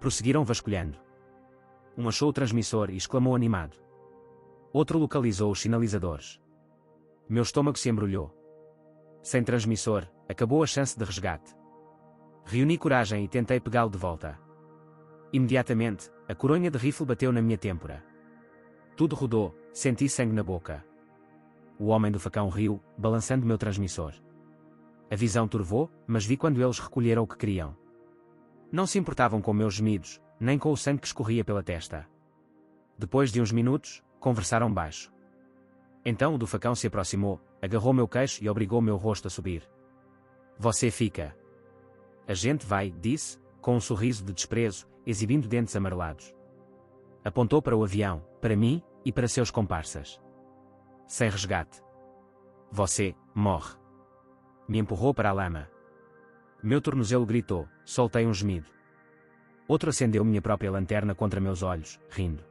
Prosseguiram vasculhando. Um achou o transmissor e exclamou animado. Outro localizou os sinalizadores. Meu estômago se embrulhou. Sem transmissor, acabou a chance de resgate. Reuni coragem e tentei pegá-lo de volta. Imediatamente, a coronha de rifle bateu na minha têmpora. Tudo rodou, senti sangue na boca. O homem do facão riu, balançando meu transmissor. A visão turvou, mas vi quando eles recolheram o que queriam. Não se importavam com meus gemidos, nem com o sangue que escorria pela testa. Depois de uns minutos, conversaram baixo. Então o do facão se aproximou, agarrou meu queixo e obrigou meu rosto a subir. Você fica. A gente vai, disse, com um sorriso de desprezo, exibindo dentes amarelados. Apontou para o avião, para mim, e para seus comparsas. Sem resgate. Você, morre. Me empurrou para a lama. Meu tornozelo gritou, soltei um gemido. Outro acendeu minha própria lanterna contra meus olhos, rindo.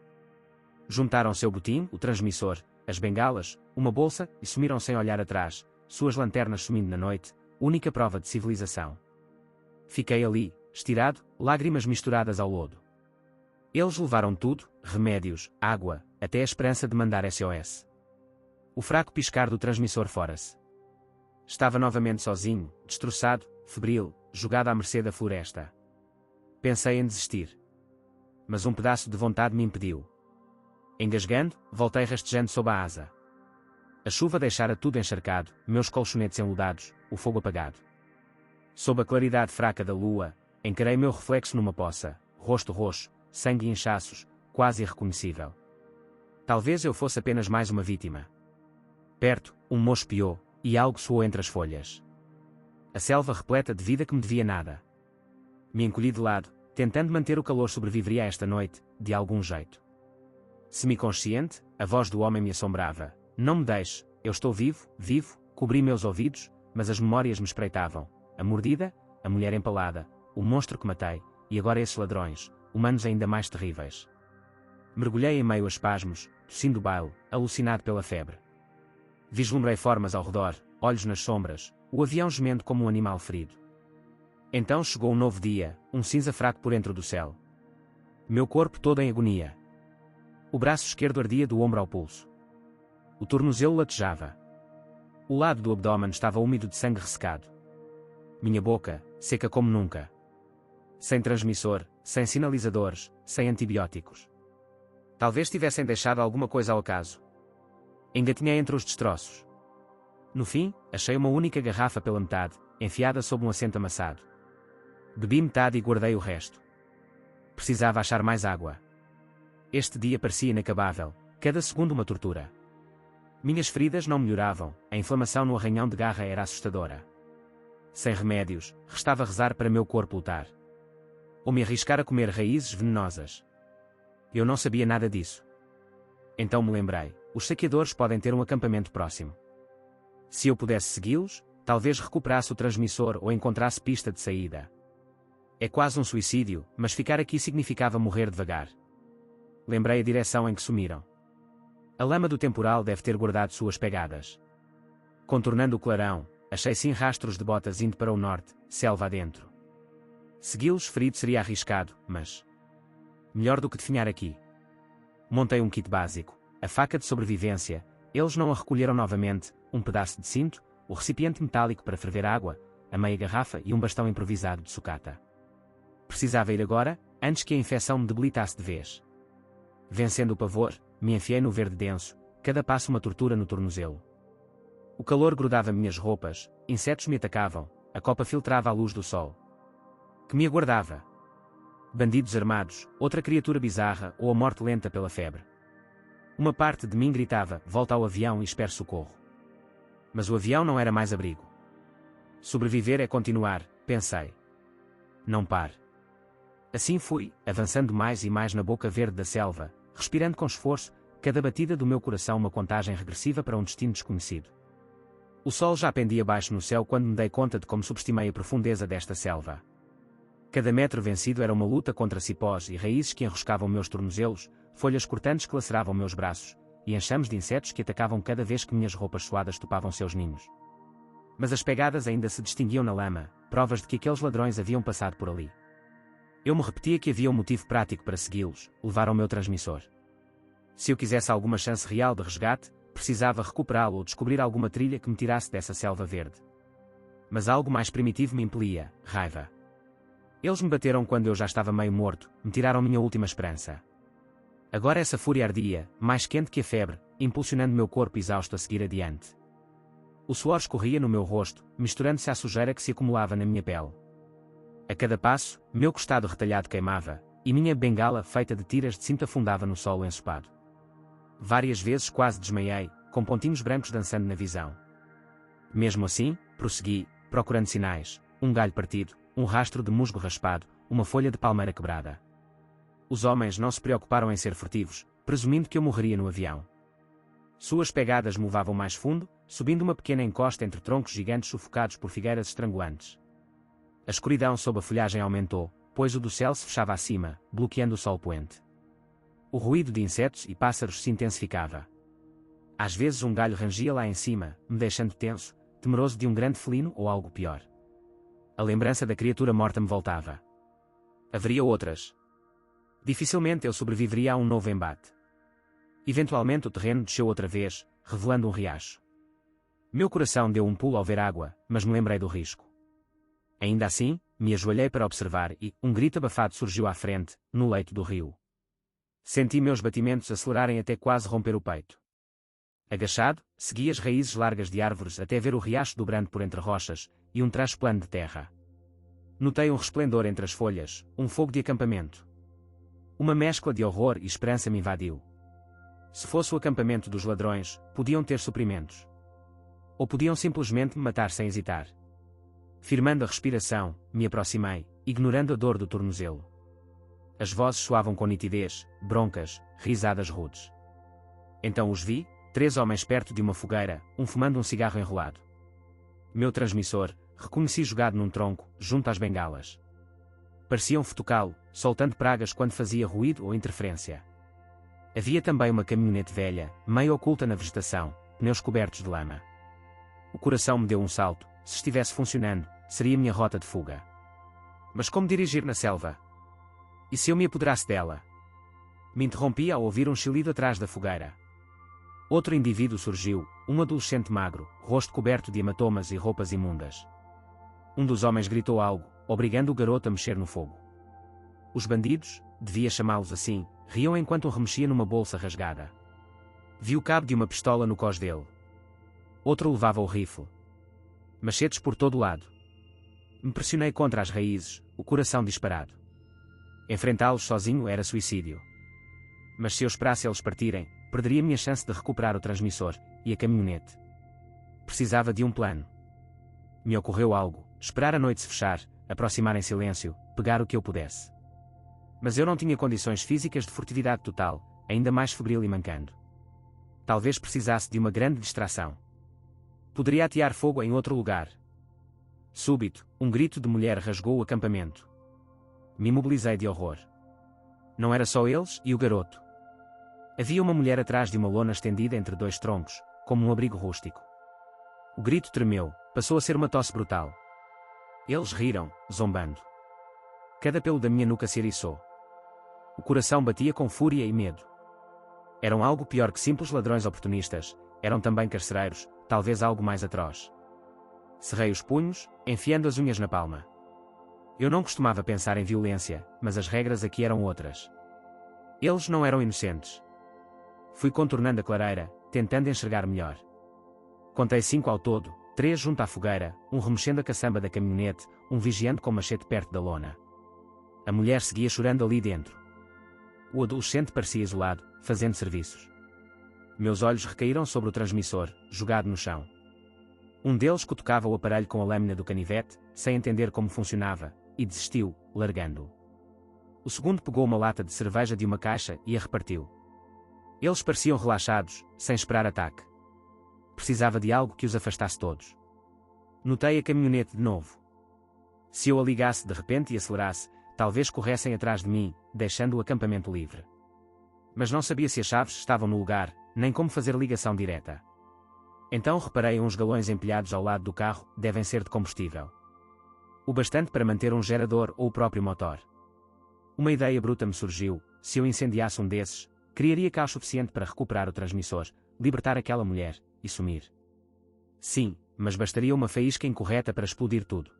Juntaram seu botim, o transmissor, as bengalas, uma bolsa, e sumiram sem olhar atrás, suas lanternas sumindo na noite, única prova de civilização. Fiquei ali, estirado, lágrimas misturadas ao lodo. Eles levaram tudo, remédios, água, até a esperança de mandar SOS. O fraco piscar do transmissor fora-se. Estava novamente sozinho, destroçado, febril, jogado à mercê da floresta. Pensei em desistir. Mas um pedaço de vontade me impediu. Engasgando, voltei rastejando sob a asa. A chuva deixara tudo encharcado, meus colchonetes enludados, o fogo apagado. Sob a claridade fraca da lua, encarei meu reflexo numa poça, rosto roxo, sangue e inchaços, quase irreconhecível. Talvez eu fosse apenas mais uma vítima. Perto, um mocho piou, e algo soou entre as folhas. A selva repleta de vida que me devia nada. Me encolhi de lado, tentando manter o calor sobreviveria a esta noite, de algum jeito. Semiconsciente, a voz do homem me assombrava. Não me deixe, eu estou vivo, vivo, cobri meus ouvidos, mas as memórias me espreitavam. A mordida, a mulher empalada, o monstro que matei, e agora esses ladrões, humanos ainda mais terríveis. Mergulhei em meio a espasmos, tossindo baile, alucinado pela febre. Vislumbrei formas ao redor, olhos nas sombras, o avião gemendo como um animal ferido. Então chegou um novo dia, um cinza fraco por dentro do céu. Meu corpo todo em agonia. O braço esquerdo ardia do ombro ao pulso. O tornozelo latejava. O lado do abdômen estava úmido de sangue ressecado. Minha boca, seca como nunca. Sem transmissor, sem sinalizadores, sem antibióticos. Talvez tivessem deixado alguma coisa ao acaso. Engatinhei entre os destroços. No fim, achei uma única garrafa pela metade, enfiada sob um assento amassado. Bebi metade e guardei o resto. Precisava achar mais água. Este dia parecia inacabável, cada segundo uma tortura. Minhas feridas não melhoravam, a inflamação no arranhão de garra era assustadora. Sem remédios, restava rezar para meu corpo lutar. Ou me arriscar a comer raízes venenosas. Eu não sabia nada disso. Então me lembrei, os saqueadores podem ter um acampamento próximo. Se eu pudesse segui-los, talvez recuperasse o transmissor ou encontrasse pista de saída. É quase um suicídio, mas ficar aqui significava morrer devagar. Lembrei a direção em que sumiram. A lama do temporal deve ter guardado suas pegadas. Contornando o clarão, achei sim rastros de botas indo para o norte, selva adentro. Segui-los ferido seria arriscado, mas... melhor do que definhar aqui. Montei um kit básico, a faca de sobrevivência, eles não a recolheram novamente, um pedaço de cinto, o recipiente metálico para ferver água, a meia garrafa e um bastão improvisado de sucata. Precisava ir agora, antes que a infecção me debilitasse de vez. Vencendo o pavor, me enfiei no verde denso, cada passo uma tortura no tornozelo. O calor grudava minhas roupas, insetos me atacavam, a copa filtrava a luz do sol. Que me aguardava? Bandidos armados, outra criatura bizarra ou a morte lenta pela febre. Uma parte de mim gritava, volta ao avião e espere socorro. Mas o avião não era mais abrigo. Sobreviver é continuar, pensei. Não pare. Assim fui, avançando mais e mais na boca verde da selva, respirando com esforço, cada batida do meu coração uma contagem regressiva para um destino desconhecido. O sol já pendia baixo no céu quando me dei conta de como subestimei a profundeza desta selva. Cada metro vencido era uma luta contra cipós e raízes que enroscavam meus tornozelos, folhas cortantes que laceravam meus braços, e enxames de insetos que atacavam cada vez que minhas roupas suadas topavam seus ninhos. Mas as pegadas ainda se distinguiam na lama, provas de que aqueles ladrões haviam passado por ali. Eu me repetia que havia um motivo prático para segui-los, levar ao meu transmissor. Se eu quisesse alguma chance real de resgate, precisava recuperá-lo ou descobrir alguma trilha que me tirasse dessa selva verde. Mas algo mais primitivo me impelia, raiva. Eles me bateram quando eu já estava meio morto, me tiraram minha última esperança. Agora essa fúria ardia, mais quente que a febre, impulsionando meu corpo exausto a seguir adiante. O suor escorria no meu rosto, misturando-se à sujeira que se acumulava na minha pele. A cada passo, meu costado retalhado queimava, e minha bengala feita de tiras de cinto afundava no solo ensopado. Várias vezes quase desmaiei, com pontinhos brancos dançando na visão. Mesmo assim, prossegui, procurando sinais, um galho partido, um rastro de musgo raspado, uma folha de palmeira quebrada. Os homens não se preocuparam em ser furtivos, presumindo que eu morreria no avião. Suas pegadas me levavam mais fundo, subindo uma pequena encosta entre troncos gigantes sufocados por figueiras estrangulantes. A escuridão sob a folhagem aumentou, pois o do céu se fechava acima, bloqueando o sol poente. O ruído de insetos e pássaros se intensificava. Às vezes um galho rangia lá em cima, me deixando tenso, temeroso de um grande felino ou algo pior. A lembrança da criatura morta me voltava. Haveria outras. Dificilmente eu sobreviveria a um novo embate. Eventualmente o terreno desceu outra vez, revelando um riacho. Meu coração deu um pulo ao ver água, mas me lembrei do risco. Ainda assim, me ajoelhei para observar e um grito abafado surgiu à frente, no leito do rio. Senti meus batimentos acelerarem até quase romper o peito. Agachado, segui as raízes largas de árvores até ver o riacho dobrando por entre rochas, e um traço plano de terra. Notei um resplendor entre as folhas, um fogo de acampamento. Uma mescla de horror e esperança me invadiu. Se fosse o acampamento dos ladrões, podiam ter suprimentos. Ou podiam simplesmente me matar sem hesitar. Firmando a respiração, me aproximei, ignorando a dor do tornozelo. As vozes soavam com nitidez, broncas, risadas rudes. Então os vi, 3 homens perto de uma fogueira, um fumando um cigarro enrolado. Meu transmissor, reconheci jogado num tronco, junto às bengalas. Pareciam futucá-lo, soltando pragas quando fazia ruído ou interferência. Havia também uma caminhonete velha, meio oculta na vegetação, pneus cobertos de lama. O coração me deu um salto, se estivesse funcionando, seria minha rota de fuga. Mas como dirigir na selva? E se eu me apoderasse dela? Me interrompi ao ouvir um chilido atrás da fogueira. Outro indivíduo surgiu, um adolescente magro, rosto coberto de hematomas e roupas imundas. Um dos homens gritou algo, obrigando o garoto a mexer no fogo. Os bandidos, devia chamá-los assim, riam enquanto o remexia numa bolsa rasgada. Vi o cabo de uma pistola no cós dele. Outro levava o rifle. Machetes por todo o lado. Me pressionei contra as raízes, o coração disparado. Enfrentá-los sozinho era suicídio. Mas se eu esperasse eles partirem, perderia minha chance de recuperar o transmissor, e a caminhonete. Precisava de um plano. Me ocorreu algo, esperar a noite se fechar, aproximar em silêncio, pegar o que eu pudesse. Mas eu não tinha condições físicas de furtividade total, ainda mais febril e mancando. Talvez precisasse de uma grande distração. Poderia atear fogo em outro lugar. Súbito, um grito de mulher rasgou o acampamento. Me imobilizei de horror. Não era só eles e o garoto. Havia uma mulher atrás de uma lona estendida entre 2 troncos, como um abrigo rústico. O grito tremeu, passou a ser uma tosse brutal. Eles riram, zombando. Cada pelo da minha nuca se eriçou. O coração batia com fúria e medo. Eram algo pior que simples ladrões oportunistas, eram também carcereiros, talvez algo mais atroz. Cerrei os punhos, enfiando as unhas na palma. Eu não costumava pensar em violência, mas as regras aqui eram outras. Eles não eram inocentes. Fui contornando a clareira, tentando enxergar melhor. Contei 5 ao todo, 3 junto à fogueira, um remexendo a caçamba da caminhonete, um vigiando com machete perto da lona. A mulher seguia chorando ali dentro. O adolescente parecia isolado, fazendo serviços. Meus olhos recaíram sobre o transmissor, jogado no chão. Um deles cutucava o aparelho com a lâmina do canivete, sem entender como funcionava, e desistiu, largando-o. O segundo pegou uma lata de cerveja de uma caixa e a repartiu. Eles pareciam relaxados, sem esperar ataque. Precisava de algo que os afastasse todos. Notei a caminhonete de novo. Se eu a ligasse de repente e acelerasse, talvez corressem atrás de mim, deixando o acampamento livre. Mas não sabia se as chaves estavam no lugar, nem como fazer ligação direta. Então reparei uns galões empilhados ao lado do carro, devem ser de combustível. O bastante para manter um gerador ou o próprio motor. Uma ideia bruta me surgiu: se eu incendiasse um desses, criaria caos suficiente para recuperar o transmissor, libertar aquela mulher e sumir. Sim, mas bastaria uma faísca incorreta para explodir tudo.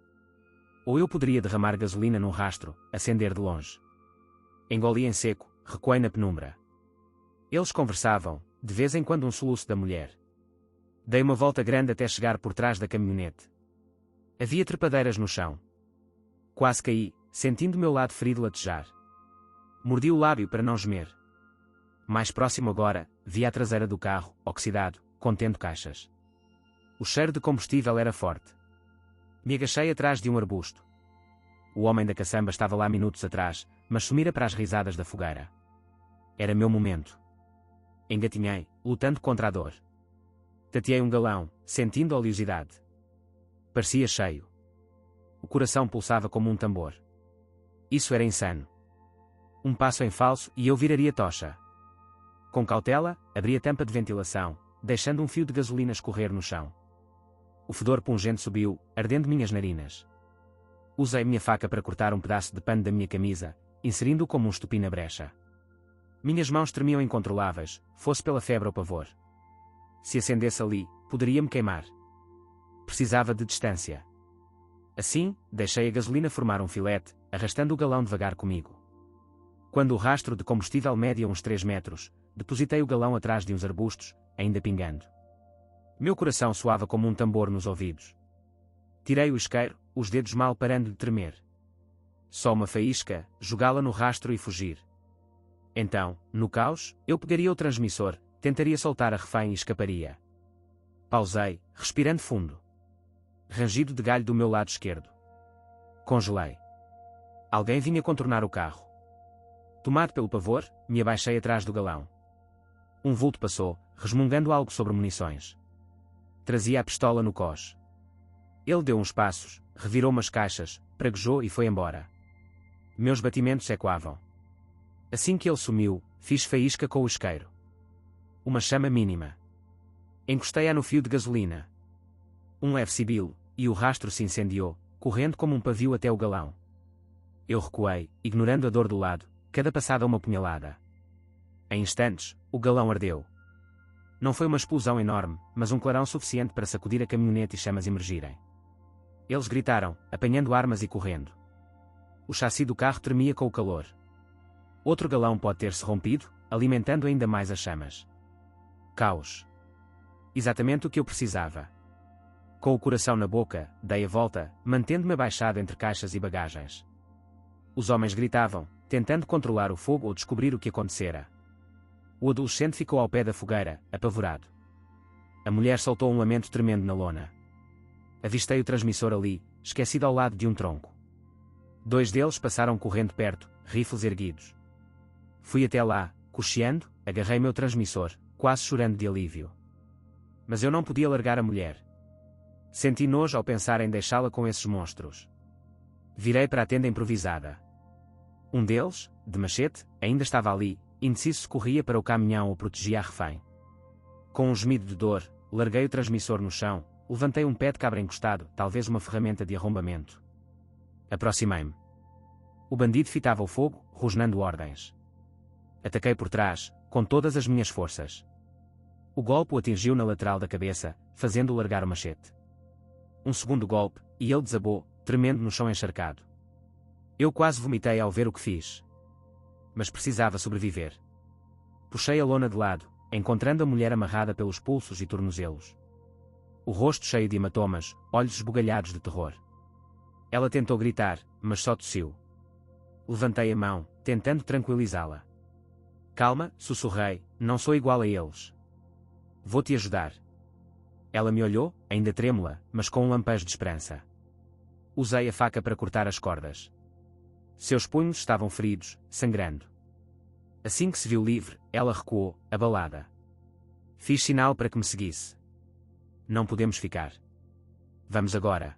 Ou eu poderia derramar gasolina num rastro, acender de longe. Engoli em seco, recuei na penumbra. Eles conversavam, de vez em quando um soluço da mulher. Dei uma volta grande até chegar por trás da caminhonete. Havia trepadeiras no chão. Quase caí, sentindo o meu lado ferido latejar. Mordi o lábio para não gemer. Mais próximo agora, vi a traseira do carro, oxidado, contendo caixas. O cheiro de combustível era forte. Me agachei atrás de um arbusto. O homem da caçamba estava lá minutos atrás, mas sumira para as risadas da fogueira. Era meu momento. Engatinhei, lutando contra a dor. Tateei um galão, sentindo a oleosidade. Parecia cheio. O coração pulsava como um tambor. Isso era insano. Um passo em falso e eu viraria tocha. Com cautela, abri a tampa de ventilação, deixando um fio de gasolina escorrer no chão. O fedor pungente subiu, ardendo minhas narinas. Usei minha faca para cortar um pedaço de pano da minha camisa, inserindo-o como um estupim na brecha. Minhas mãos tremiam incontroláveis, fosse pela febre ou pavor. Se acendesse ali, poderia-me queimar. Precisava de distância. Assim, deixei a gasolina formar um filete, arrastando o galão devagar comigo. Quando o rastro de combustível media uns 3 metros, depositei o galão atrás de uns arbustos, ainda pingando. Meu coração soava como um tambor nos ouvidos. Tirei o isqueiro, os dedos mal parando de tremer. Só uma faísca, jogá-la no rastro e fugir. Então, no caos, eu pegaria o transmissor, tentaria soltar a refém e escaparia. Pausei, respirando fundo. Rangido de galho do meu lado esquerdo. Congelei. Alguém vinha contornar o carro. Tomado pelo pavor, me abaixei atrás do galão. Um vulto passou, resmungando algo sobre munições. Trazia a pistola no cós. Ele deu uns passos, revirou umas caixas, praguejou e foi embora. Meus batimentos ecoavam. Assim que ele sumiu, fiz faísca com o isqueiro. Uma chama mínima. Encostei-a no fio de gasolina. Um leve sibilo, e o rastro se incendiou, correndo como um pavio até o galão. Eu recuei, ignorando a dor do lado, cada passada uma punhalada. Em instantes, o galão ardeu. Não foi uma explosão enorme, mas um clarão suficiente para sacudir a caminhonete e chamas emergirem. Eles gritaram, apanhando armas e correndo. O chassi do carro tremia com o calor. Outro galão pode ter-se rompido, alimentando ainda mais as chamas. Caos. Exatamente o que eu precisava. Com o coração na boca, dei a volta, mantendo-me abaixado entre caixas e bagagens. Os homens gritavam, tentando controlar o fogo ou descobrir o que acontecera. O adolescente ficou ao pé da fogueira, apavorado. A mulher soltou um lamento tremendo na lona. Avistei o transmissor ali, esquecido ao lado de um tronco. 2 deles passaram correndo perto, rifles erguidos. Fui até lá, cocheando, agarrei meu transmissor, quase chorando de alívio. Mas eu não podia largar a mulher. Senti nojo ao pensar em deixá-la com esses monstros. Virei para a tenda improvisada. Um deles, de machete, ainda estava ali, indeciso se corria para o caminhão ou protegia a refém. Com um gemido de dor, larguei o transmissor no chão, levantei um pé de cabra encostado, talvez uma ferramenta de arrombamento. Aproximei-me. O bandido fitava o fogo, rosnando ordens. Ataquei por trás, com todas as minhas forças. O golpe o atingiu na lateral da cabeça, fazendo-o largar o machete. Um segundo golpe, e ele desabou, tremendo no chão encharcado. Eu quase vomitei ao ver o que fiz. Mas precisava sobreviver. Puxei a lona de lado, encontrando a mulher amarrada pelos pulsos e tornozelos. O rosto cheio de hematomas, olhos esbugalhados de terror. Ela tentou gritar, mas só tossiu. Levantei a mão, tentando tranquilizá-la. Calma, sussurrei, não sou igual a eles. Vou-te ajudar. Ela me olhou, ainda trêmula, mas com um lampejo de esperança. Usei a faca para cortar as cordas. Seus punhos estavam feridos, sangrando. Assim que se viu livre, ela recuou, abalada. Fiz sinal para que me seguisse. Não podemos ficar. Vamos agora.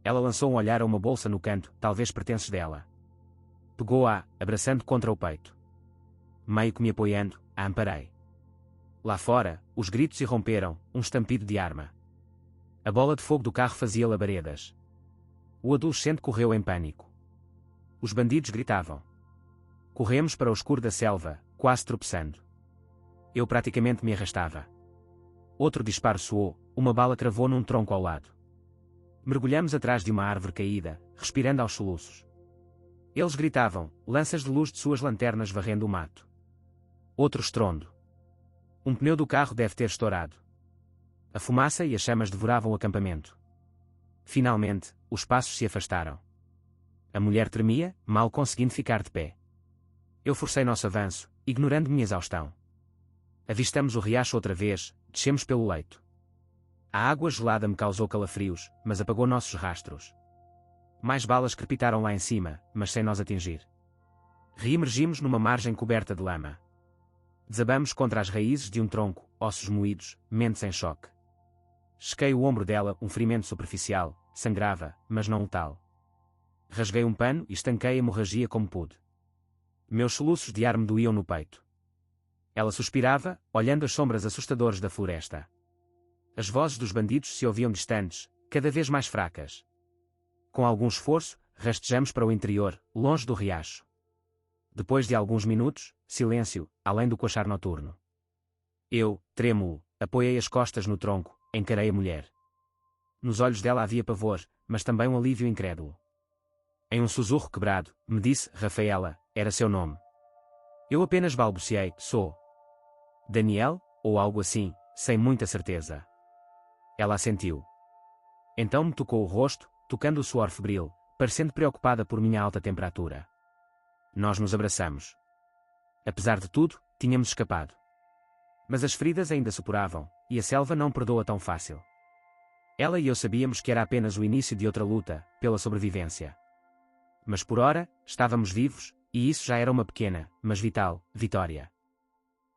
Ela lançou um olhar a uma bolsa no canto, talvez pertences dela. Pegou-a, abraçando contra o peito. Meio que me apoiando, a amparei. Lá fora, os gritos irromperam, um estampido de arma. A bola de fogo do carro fazia labaredas. O adolescente correu em pânico. Os bandidos gritavam. Corremos para o escuro da selva, quase tropeçando. Eu praticamente me arrastava. Outro disparo soou, uma bala cravou num tronco ao lado. Mergulhamos atrás de uma árvore caída, respirando aos soluços. Eles gritavam, lanças de luz de suas lanternas varrendo o mato. Outro estrondo. Um pneu do carro deve ter estourado. A fumaça e as chamas devoravam o acampamento. Finalmente, os passos se afastaram. A mulher tremia, mal conseguindo ficar de pé. Eu forcei nosso avanço, ignorando minha exaustão. Avistamos o riacho outra vez, descemos pelo leito. A água gelada me causou calafrios, mas apagou nossos rastros. Mais balas crepitaram lá em cima, mas sem nos atingir. Reemergimos numa margem coberta de lama. Desabamos contra as raízes de um tronco, ossos moídos, mentes em choque. Chequei o ombro dela, um ferimento superficial, sangrava, mas não letal. Rasguei um pano e estanquei a hemorragia como pude. Meus soluços de ar me doíam no peito. Ela suspirava, olhando as sombras assustadoras da floresta. As vozes dos bandidos se ouviam distantes, cada vez mais fracas. Com algum esforço, rastejamos para o interior, longe do riacho. Depois de alguns minutos, silêncio, além do coachar noturno. Eu, trêmulo, apoiei as costas no tronco, encarei a mulher. Nos olhos dela havia pavor, mas também um alívio incrédulo. Em um sussurro quebrado, me disse, Rafaela, era seu nome. Eu apenas balbuciei, sou Daniel, ou algo assim, sem muita certeza. Ela assentiu. Então me tocou o rosto, tocando o suor febril, parecendo preocupada por minha alta temperatura. Nós nos abraçamos. Apesar de tudo, tínhamos escapado. Mas as feridas ainda supuravam, e a selva não perdoa tão fácil. Ela e eu sabíamos que era apenas o início de outra luta, pela sobrevivência. Mas por ora, estávamos vivos, e isso já era uma pequena, mas vital, vitória.